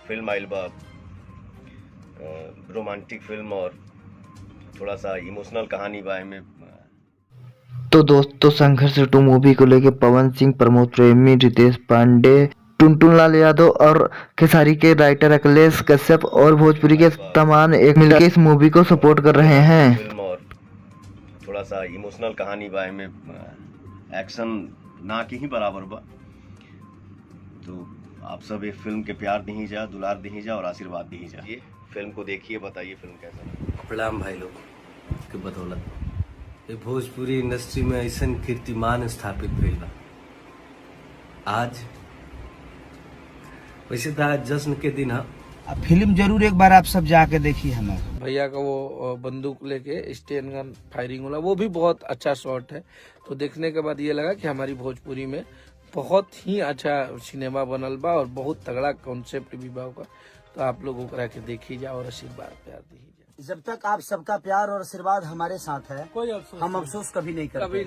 Film आइल बा, romantic film और थोड़ा सा इमोशनल कहानी बा में। तो दोस्तों, संघर्ष 2 मूवी को लेके पवन सिंह, प्रमोद प्रेमी, रितेश पांडे, टुनटुनलाल यादव और खेसारी के राइटर अखिलेश कश्यप और भोजपुरी के तमाम एक मिलकर इस मूवी को सपोर्ट कर रहे हैं। फिल्म और थोड़ा सा इमोशनल कहानी बा में, एक्शन ना की ही बराबर बा। तो आप सब ये फिल्म के प्यार दी जा, दुलार दी जा और आशीर्वाद दी जा। ये फिल्म को देखिए, बताइए फिल्म कैसा है। प्रणाम भाई लोग के बदौलत ये भोजपुरी इंडस्ट्री में ऐसा कीर्तिमान स्थापित भइल बा। आज वैसे तो आज जश्न के दिन है। फिल्म जरूर एक बार आप सब जाके देखिए। हमारे भैया का वो बंदूक लेके स्टेन गन फायरिंग वाला वो भी बहुत अच्छा शॉट है। तो देखने के बाद ये लगा कि हमारी भोजपुरी में बहुत ही अच्छा सिनेमा बनल बा और बहुत तगड़ा कॉन्सेप्ट भी बा होगा। तो आप लोग ओकरा के देखी जा और आशीर्वाद प्यार दी जा। जब तक आप सबका प्यार और आशीर्वाद हमारे साथ है, हम अफसोस कभी नहीं करते।